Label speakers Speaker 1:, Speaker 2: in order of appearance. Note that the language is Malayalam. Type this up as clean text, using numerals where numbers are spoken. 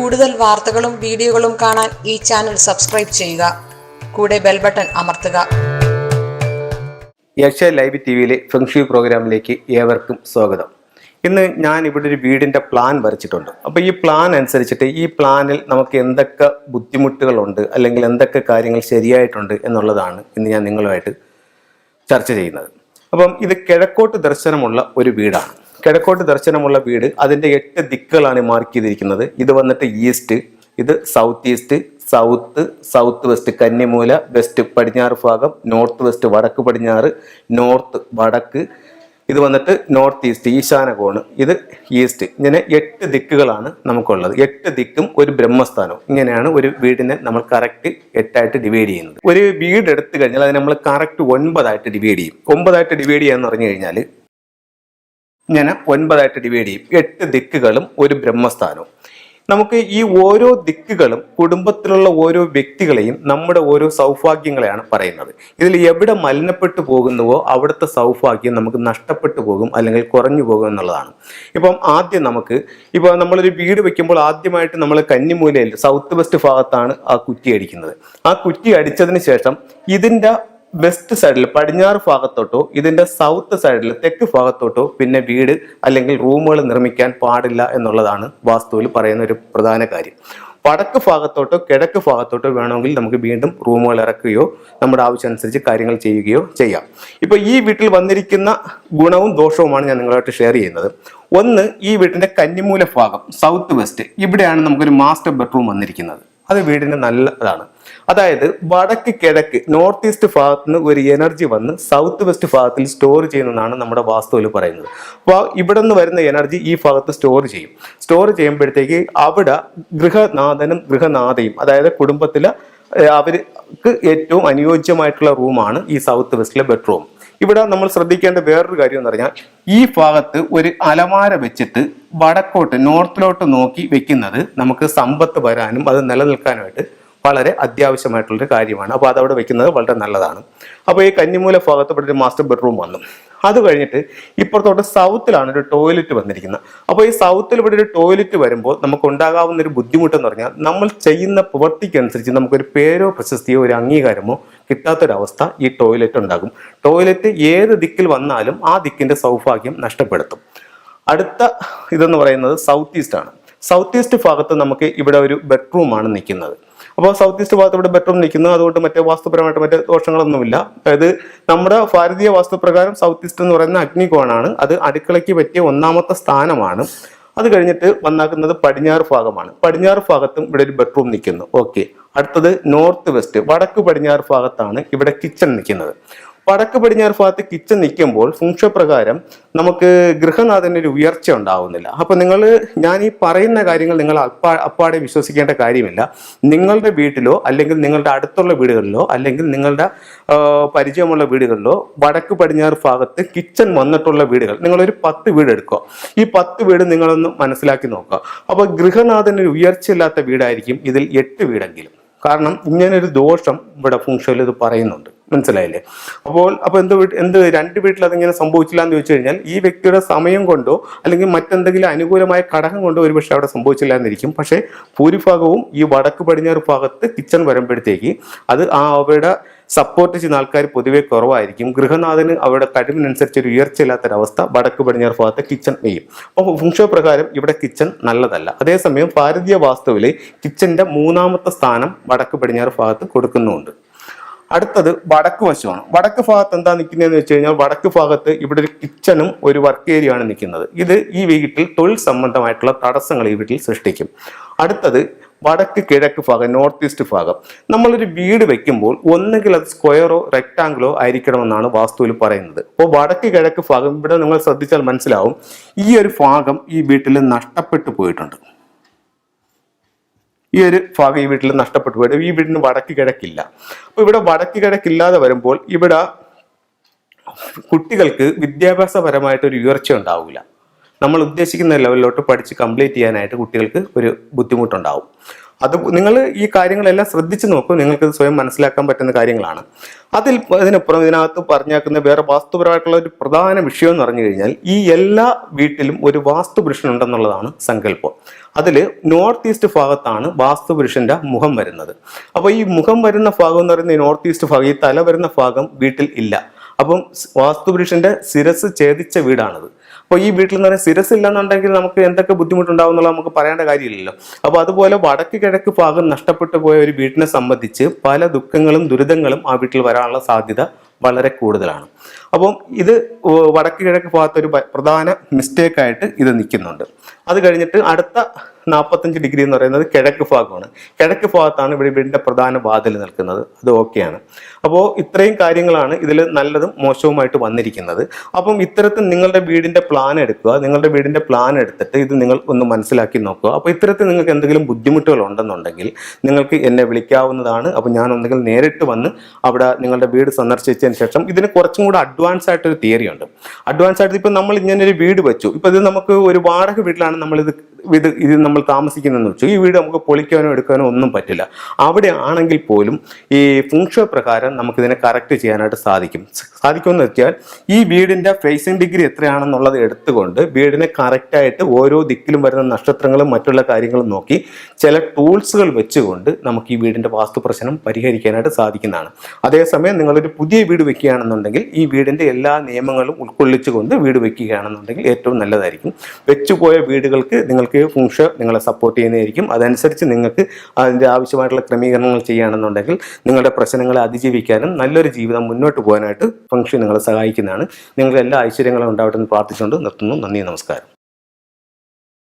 Speaker 1: കൂടുതൽ വാർത്തകളും വീഡിയോകളും കാണാൻ ഈ ചാനൽ സബ്സ്ക്രൈബ് ചെയ്യുക. കൂടെ ബെൽ ബട്ടൺ അമർത്തുക.
Speaker 2: ഏഷ്യ ലൈവ് ടിവിയിലെ ഫെങ്ഷി പ്രോഗ്രാമിലേക്ക് ഏവർക്കും സ്വാഗതം. ഇന്ന് ഞാൻ ഇവിടെ ഒരു വീടിൻ്റെ പ്ലാൻ വരച്ചിട്ടുണ്ട്. അപ്പോൾ ഈ പ്ലാൻ അനുസരിച്ചിട്ട് ഈ പ്ലാനിൽ നമുക്ക് എന്തൊക്കെ ബുദ്ധിമുട്ടുകളുണ്ട് അല്ലെങ്കിൽ എന്തൊക്കെ കാര്യങ്ങൾ ശരിയായിട്ടുണ്ട് എന്നുള്ളതാണ് ഇന്ന് ഞാൻ നിങ്ങളുമായിട്ട് ചർച്ച ചെയ്യുന്നത്. അപ്പം ഇത് കിഴക്കോട്ട് ദർശനമുള്ള ഒരു വീടാണ്. കിഴക്കോട്ട് ദർശനമുള്ള വീട്, അതിൻ്റെ 8 ദിക്കുകളാണ് മാർക്ക് ചെയ്തിരിക്കുന്നത്. ഇത് വന്നിട്ട് ഈസ്റ്റ്, ഇത് സൗത്ത് ഈസ്റ്റ്, സൗത്ത് വെസ്റ്റ് കന്നിമൂല, വെസ്റ്റ് പടിഞ്ഞാറ് ഭാഗം, നോർത്ത് വെസ്റ്റ് വടക്ക് പടിഞ്ഞാറ്, നോർത്ത് വടക്ക്, ഇത് വന്നിട്ട് നോർത്ത് ഈസ്റ്റ് ഈശാന കോണ്, ഇത് ഈസ്റ്റ്. ഇങ്ങനെ 8 ദിക്കുകളാണ് നമുക്കുള്ളത്. 8 ദിക്കും ഒരു ബ്രഹ്മസ്ഥാനവും. ഇങ്ങനെയാണ് ഒരു വീടിനെ നമ്മൾ കറക്റ്റ് 8ആയിട്ട് ഡിവൈഡ് ചെയ്യുന്നത്. ഒരു വീട് എടുത്തു കഴിഞ്ഞാൽ അത് നമ്മൾ കറക്റ്റ് 9ആയിട്ട് ഡിവൈഡ് ചെയ്യും. 9ആയിട്ട് ഡിവൈഡ് ചെയ്യാന്ന് പറഞ്ഞു കഴിഞ്ഞാൽ ഇങ്ങനെ 9ആയിട്ട് ഡിവൈഡ് ചെയ്യും. 8 ദിക്കുകളും ഒരു ബ്രഹ്മസ്ഥാനവും. നമുക്ക് ഈ ഓരോ ദിക്കുകളും കുടുംബത്തിലുള്ള ഓരോ വ്യക്തികളെയും നമ്മുടെ ഓരോ സൗഭാഗ്യങ്ങളെയാണ് പറയുന്നത്. ഇതിൽ എവിടെ മലിനപ്പെട്ടു പോകുന്നുവോ അവിടുത്തെ സൗഭാഗ്യം നമുക്ക് നഷ്ടപ്പെട്ടു പോകും അല്ലെങ്കിൽ കുറഞ്ഞു പോകും എന്നുള്ളതാണ്. ഇപ്പം ആദ്യം ഇപ്പോൾ നമ്മളൊരു വീട് വെക്കുമ്പോൾ ആദ്യമായിട്ട് നമ്മൾ കന്നിമൂലയിൽ സൗത്ത് വെസ്റ്റ് ഭാഗത്താണ് ആ കുറ്റി അടിക്കുന്നത്. ആ കുറ്റി അടിച്ചതിന് ശേഷം ഇതിൻ്റെ വെസ്റ്റ് സൈഡിൽ പടിഞ്ഞാറ് ഭാഗത്തോട്ടോ ഇതിൻ്റെ സൗത്ത് സൈഡിൽ തെക്ക് ഭാഗത്തോട്ടോ പിന്നെ വീട് അല്ലെങ്കിൽ റൂമുകൾ നിർമ്മിക്കാൻ പാടില്ല എന്നുള്ളതാണ് വാസ്തുവിൽ പറയുന്ന ഒരു പ്രധാന കാര്യം. വടക്ക് ഭാഗത്തോട്ടോ കിഴക്ക് ഭാഗത്തോട്ടോ വേണമെങ്കിൽ നമുക്ക് വീണ്ടും റൂമുകൾ ഇറക്കുകയോ നമ്മുടെ ആവശ്യം അനുസരിച്ച് കാര്യങ്ങൾ ചെയ്യുകയോ ചെയ്യാം. ഇപ്പോൾ ഈ വീട്ടിൽ വന്നിരിക്കുന്ന ഗുണവും ദോഷവുമാണ് ഞാൻ നിങ്ങളായിട്ട് ഷെയർ ചെയ്യുന്നത്. ഒന്ന്, ഈ വീട്ടിൻ്റെ കന്നിമൂല ഭാഗം സൗത്ത് വെസ്റ്റ്, ഇവിടെയാണ് നമുക്കൊരു മാസ്റ്റർ ബെഡ്റൂം വന്നിരിക്കുന്നത്. അത് വീടിന് നല്ലതാണ്. അതായത് വടക്ക് കിഴക്ക് നോർത്ത് ഈസ്റ്റ് ഭാഗത്ത് നിന്ന് ഒരു എനർജി വന്ന് സൗത്ത് വെസ്റ്റ് ഭാഗത്തിൽ സ്റ്റോർ ചെയ്യുന്നതാണ് നമ്മുടെ വാസ്തുവിൽ പറയുന്നത്. അപ്പോൾ ഇവിടെ നിന്ന് വരുന്ന എനർജി ഈ ഭാഗത്ത് സ്റ്റോർ ചെയ്യും. സ്റ്റോർ ചെയ്യുമ്പോഴത്തേക്ക് അവിടെ ഗൃഹനാഥനും ഗൃഹനാഥയും, അതായത് കുടുംബത്തിലെ അവർക്ക് ഏറ്റവും അനുയോജ്യമായിട്ടുള്ള റൂമാണ് ഈ സൗത്ത് വെസ്റ്റിലെ ബെഡ്റൂം. ഇവിടെ നമ്മൾ ശ്രദ്ധിക്കേണ്ട വേറൊരു കാര്യം എന്ന് പറഞ്ഞാൽ ഈ ഭാഗത്ത് ഒരു അലമാര വെച്ചിട്ട് വടക്കോട്ട് നോർത്തിലോട്ട് നോക്കി വെക്കുന്നത് നമുക്ക് സമ്പത്ത് വരാനും അത് നിലനിൽക്കാനുമായിട്ട് വളരെ അത്യാവശ്യമായിട്ടുള്ളൊരു കാര്യമാണ്. അപ്പോൾ അതവിടെ വെക്കുന്നത് വളരെ നല്ലതാണ്. അപ്പോൾ ഈ കന്നിമൂല ഭാഗത്ത് ഇവിടെ ഒരു മാസ്റ്റർ ബെഡ്റൂം വന്നു. അത് കഴിഞ്ഞിട്ട് ഇപ്പുറത്തോട്ട് സൗത്തിലാണ് ഒരു ടോയ്ലറ്റ് വന്നിരിക്കുന്നത്. അപ്പോൾ ഈ സൗത്തിൽ ഇവിടെ ഒരു ടോയ്ലറ്റ് വരുമ്പോൾ നമുക്ക് ഉണ്ടാകാവുന്ന ഒരു ബുദ്ധിമുട്ടെന്ന് പറഞ്ഞാൽ നമ്മൾ ചെയ്യുന്ന പ്രവൃത്തിക്കനുസരിച്ച് നമുക്കൊരു പേരോ പ്രശസ്തിയോ ഒരു അംഗീകാരമോ കിട്ടാത്തൊരവസ്ഥ ഈ ടോയ്ലറ്റ് ഉണ്ടാകും. ടോയ്ലറ്റ് ഏത് ദിക്കിൽ വന്നാലും ആ ദിക്കിൻ്റെ സൗഭാഗ്യം നഷ്ടപ്പെടുത്തും. അടുത്ത ഇതെന്ന് പറയുന്നത് സൗത്ത് ഈസ്റ്റ് ആണ്. സൗത്ത് ഈസ്റ്റ് ഭാഗത്ത് നമുക്ക് ഇവിടെ ഒരു ബെഡ്റൂമാണ് നിൽക്കുന്നത്. അപ്പോൾ സൗത്ത് ഈസ്റ്റ് ഭാഗത്ത് ഇവിടെ ബെഡ്റൂം നിൽക്കുന്നു. അതുകൊണ്ട് മറ്റേ വാസ്തുപരമായിട്ട് മറ്റേ ദോഷങ്ങളൊന്നുമില്ല. അതായത് നമ്മുടെ ഭാരതീയ വാസ്തുപ്രകാരം സൗത്ത് ഈസ്റ്റ് എന്ന് പറയുന്ന അഗ്നികോണാണ്. അത് അടുക്കളയ്ക്ക് പറ്റിയ 1ാമത്തെ സ്ഥാനമാണ്. അത് കഴിഞ്ഞിട്ട് വന്നാക്കുന്നത് പടിഞ്ഞാറ് ഭാഗമാണ്. പടിഞ്ഞാറ് ഭാഗത്തും ഇവിടെ ഒരു ബെഡ്റൂം നിൽക്കുന്നു. ഓക്കെ. അടുത്തത് നോർത്ത് വെസ്റ്റ് വടക്ക് പടിഞ്ഞാറ് ഭാഗത്താണ് ഇവിടെ കിച്ചൺ നിൽക്കുന്നത്. വടക്ക് പടിഞ്ഞാറ് ഭാഗത്ത് കിച്ചൺ നിൽക്കുമ്പോൾ ഫംഗ്ഷൻ പ്രകാരം നമുക്ക് ഗൃഹനാഥന് ഒരു ഉയർച്ച ഉണ്ടാവുന്നില്ല. അപ്പോൾ ഞാൻ ഈ പറയുന്ന കാര്യങ്ങൾ നിങ്ങൾ അപ്പാടെ വിശ്വസിക്കേണ്ട കാര്യമില്ല. നിങ്ങളുടെ വീട്ടിലോ അല്ലെങ്കിൽ നിങ്ങളുടെ അടുത്തുള്ള വീടുകളിലോ അല്ലെങ്കിൽ നിങ്ങളുടെ പരിചയമുള്ള വീടുകളിലോ വടക്ക് പടിഞ്ഞാറ് ഭാഗത്ത് കിച്ചൺ വന്നിട്ടുള്ള വീടുകൾ നിങ്ങളൊരു 10 വീട് എടുക്കുക. ഈ 10 വീട് നിങ്ങളൊന്ന് മനസ്സിലാക്കി നോക്കുക. അപ്പോൾ ഗൃഹനാഥന് ഉയർച്ചയില്ലാത്ത വീടായിരിക്കും ഇതിൽ 8 വീടെങ്കിലും. കാരണം ഇങ്ങനൊരു ദോഷം ഇവിടെ ഫംഗ്ഷനിൽ ഇത് പറയുന്നുണ്ട്. മനസ്സിലായില്ലേ? അപ്പോൾ എന്ത് 2 വീട്ടിൽ അതിങ്ങനെ സംഭവിച്ചില്ല എന്ന് ചോദിച്ചു കഴിഞ്ഞാൽ ഈ വ്യക്തിയുടെ സമയം കൊണ്ടോ അല്ലെങ്കിൽ മറ്റെന്തെങ്കിലും അനുകൂലമായ ഘടകം കൊണ്ടോ ഒരുപക്ഷെ അവിടെ സംഭവിച്ചില്ല എന്നിരിക്കും. പക്ഷേ ഭൂരിഭാഗവും ഈ വടക്ക് പടിഞ്ഞാറ് ഭാഗത്ത് കിച്ചൺ വരുമ്പോഴത്തേക്ക് അത് അവരുടെ സപ്പോർട്ട് ചെയ്യുന്ന ആൾക്കാർ പൊതുവെ കുറവായിരിക്കും. ഗൃഹനാഥന് അവരുടെ കഴിവിനനുസരിച്ച് ഒരു ഉയർച്ചയില്ലാത്തൊരവസ്ഥ വടക്ക് പടിഞ്ഞാറ് ഭാഗത്ത് കിച്ചൺ ചെയ്യും. അപ്പോൾ ഫംഗ്ഷൻ പ്രകാരം ഇവിടെ കിച്ചൺ നല്ലതല്ല. അതേസമയം ഭാരതീയ വാസ്തുവിൽ കിച്ചന്റെ 3ാമത്തെ സ്ഥാനം വടക്ക് പടിഞ്ഞാറ് ഭാഗത്ത് കൊടുക്കുന്നുമുണ്ട്. അടുത്തത് വടക്ക് വശമാണ്. വടക്ക് ഭാഗത്ത് എന്താ നിൽക്കുന്നതെന്ന് വെച്ച് കഴിഞ്ഞാൽ വടക്ക് ഭാഗത്ത് ഇവിടെ ഒരു കിച്ചണും ഒരു വർക്ക് ഏരിയയാണ് നിൽക്കുന്നത്. ഇത് ഈ വീട്ടിൽ തൊഴിൽ സംബന്ധമായിട്ടുള്ള തടസ്സങ്ങൾ ഈ വീട്ടിൽ സൃഷ്ടിക്കും. അടുത്തത് വടക്ക് കിഴക്ക് ഭാഗം നോർത്ത് ഈസ്റ്റ് ഭാഗം. നമ്മളൊരു വീട് വെക്കുമ്പോൾ ഒന്നുകിൽ അത് സ്ക്വയറോ റെക്ടാങ്കിളോ ആയിരിക്കണമെന്നാണ് വാസ്തുവിൽ പറയുന്നത്. അപ്പോൾ വടക്ക് കിഴക്ക് ഭാഗം ഇവിടെ നിങ്ങൾ ശ്രദ്ധിച്ചാൽ മനസ്സിലാവും ഈ ഒരു ഭാഗം ഈ വീട്ടിൽ നഷ്ടപ്പെട്ടു പോയിട്ടുണ്ട്. ഈ ഒരു ഭാഗം ഈ വീട്ടിൽ നഷ്ടപ്പെട്ടു പോയിട്ട് ഈ വീടിന് വടക്ക് കിഴക്കില്ല. അപ്പോൾ ഇവിടെ വടക്ക് കിഴക്കില്ലാതെ വരുമ്പോൾ ഇവിടെ കുട്ടികൾക്ക് വിദ്യാഭ്യാസപരമായിട്ടൊരു ഉയർച്ച ഉണ്ടാവില്ല. നമ്മൾ ഉദ്ദേശിക്കുന്ന ലെവലിലോട്ട് പഠിച്ച് കംപ്ലീറ്റ് ചെയ്യാനായിട്ട് കുട്ടികൾക്ക് ഒരു ബുദ്ധിമുട്ടുണ്ടാവും. അത് നിങ്ങൾ ഈ കാര്യങ്ങളെല്ലാം ശ്രദ്ധിച്ച് നോക്കൂ. നിങ്ങൾക്ക് സ്വയം മനസ്സിലാക്കാൻ പറ്റുന്ന കാര്യങ്ങളാണ്. അതിനപ്പുറം ഇതിനകത്ത് പറഞ്ഞേക്കുന്ന വേറെ വാസ്തുപരമായിട്ടുള്ള ഒരു പ്രധാന വിഷയം എന്ന് പറഞ്ഞു കഴിഞ്ഞാൽ ഈ എല്ലാ വീട്ടിലും ഒരു വാസ്തുപുരുഷൻ ഉണ്ടെന്നുള്ളതാണ് സങ്കല്പം. അതിൽ നോർത്ത് ഈസ്റ്റ് ഭാഗത്താണ് വാസ്തുപുരുഷന്റെ മുഖം വരുന്നത്. അപ്പോൾ ഈ മുഖം വരുന്ന ഭാഗം എന്ന് പറയുന്നത് നോർത്ത് ഈസ്റ്റ് ഭാഗം, ഈ തല വരുന്ന ഭാഗം വീട്ടിൽ ഇല്ല. അപ്പം വാസ്തുപുരുഷന്റെ ശിരസ് ഛേദിച്ച വീടാണത്. അപ്പോൾ ഈ വീട്ടിൽ നിന്ന് ശിരസ് ഇല്ലെന്നുണ്ടെങ്കിൽ നമുക്ക് എന്തൊക്കെ ബുദ്ധിമുട്ടുണ്ടാവും എന്നുള്ളത് നമുക്ക് പറയേണ്ട കാര്യമില്ലല്ലോ. അപ്പോൾ അതുപോലെ വടക്ക് കിഴക്ക് ഭാഗം നഷ്ടപ്പെട്ടു പോയ ഒരു വീട്ടിനെ സംബന്ധിച്ച് പല ദുഃഖങ്ങളും ദുരിതങ്ങളും ആ വീട്ടിൽ വരാനുള്ള സാധ്യത വളരെ കൂടുതലാണ്. അപ്പം ഇത് വടക്ക് കിഴക്ക് ഭാഗത്തൊരു പ്രധാന മിസ്റ്റേക്കായിട്ട് ഇത് നിൽക്കുന്നുണ്ട്. അത് കഴിഞ്ഞിട്ട് അടുത്ത 45 ഡിഗ്രി എന്ന് പറയുന്നത് കിഴക്ക് ഭാഗമാണ്. കിഴക്ക് ഭാഗത്താണ് ഇവിടെ വീടിൻ്റെ പ്രധാന വാതിൽ നിൽക്കുന്നത്. അത് ഓക്കെയാണ്. അപ്പോൾ ഇത്രയും കാര്യങ്ങളാണ് ഇതിൽ നല്ലതും മോശവുമായിട്ട് വന്നിരിക്കുന്നത്. അപ്പം ഇത്തരത്തിൽ നിങ്ങളുടെ വീടിൻ്റെ പ്ലാൻ എടുക്കുക. നിങ്ങളുടെ വീടിൻ്റെ പ്ലാൻ എടുത്തിട്ട് ഇത് നിങ്ങൾ ഒന്ന് മനസ്സിലാക്കി നോക്കുക. അപ്പോൾ ഇത്തരത്തിൽ നിങ്ങൾക്ക് എന്തെങ്കിലും ബുദ്ധിമുട്ടുകൾ ഉണ്ടെന്നുണ്ടെങ്കിൽ നിങ്ങൾക്ക് എന്നെ വിളിക്കാവുന്നതാണ്. അപ്പോൾ ഞാൻ ഒന്നുകിൽ നേരിട്ട് വന്ന് അവിടെ നിങ്ങളുടെ വീട് സന്ദർശിച്ചതിന് ശേഷം ഇതിന് കുറച്ചും കൂടെ അഡ്വാൻസ് ആയിട്ടൊരു തിയറി ഉണ്ട്. അഡ്വാൻസ് ആയിട്ട് ഇപ്പം നമ്മൾ ഇങ്ങനെ ഒരു വീട് വെച്ചു. ഇപ്പം ഇത് നമുക്ക് ഒരു വാടക വീട്ടിലാണ് നമ്മളിത് നമ്മൾ താമസിക്കുന്നതെന്ന് വെച്ചു. ഈ വീട് നമുക്ക് പൊളിക്കാനോ എടുക്കാനോ ഒന്നും പറ്റില്ല. അവിടെ ആണെങ്കിൽ പോലും ഈ ഫുങ്ഷോ പ്രകാരം നമുക്കിതിനെ കറക്റ്റ് ചെയ്യാനായിട്ട് സാധിക്കുമെന്ന് വെച്ചാൽ ഈ വീടിൻ്റെ ഫേസിംഗ് ഡിഗ്രി എത്രയാണെന്നുള്ളത് എടുത്തുകൊണ്ട് വീടിനെ കറക്റ്റായിട്ട് ഓരോ ദിക്കിലും വരുന്ന നക്ഷത്രങ്ങളും മറ്റുള്ള കാര്യങ്ങളും നോക്കി ചില ടൂൾസുകൾ വെച്ചുകൊണ്ട് നമുക്ക് ഈ വീടിൻ്റെ വാസ്തു പ്രശ്നം പരിഹരിക്കാനായിട്ട് സാധിക്കുന്നതാണ്. അതേസമയം നിങ്ങളൊരു പുതിയ വീട് വെക്കുകയാണെന്നുണ്ടെങ്കിൽ ഈ വീടിൻ്റെ എല്ലാ നിയമങ്ങളും ഉൾക്കൊള്ളിച്ചുകൊണ്ട് വീട് വെക്കുകയാണെന്നുണ്ടെങ്കിൽ ഏറ്റവും നല്ലതായിരിക്കും. വെച്ചുപോയ വീടുകൾക്ക് നിങ്ങൾക്ക് ഫുങ്ഷോ നിങ്ങളെ സപ്പോർട്ട് ചെയ്യുന്നതായിരിക്കും. അതനുസരിച്ച് നിങ്ങൾക്ക് അതിൻ്റെ ആവശ്യമായിട്ടുള്ള ക്രമീകരണങ്ങൾ ചെയ്യുകയാണെന്നുണ്ടെങ്കിൽ നിങ്ങളുടെ പ്രശ്നങ്ങളെ അതിജീവിക്കാനും നല്ലൊരു ജീവിതം മുന്നോട്ട് പോകാനായിട്ട് ഫുങ്ഷോ നിങ്ങളെ സഹായിക്കുന്നതാണ്. നിങ്ങൾക്ക് എല്ലാ ഐശ്വര്യങ്ങളും ഉണ്ടാവട്ടെ എന്ന് പ്രാർത്ഥിച്ചുകൊണ്ട് നിർത്തുന്നു. നന്ദി, നമസ്കാരം.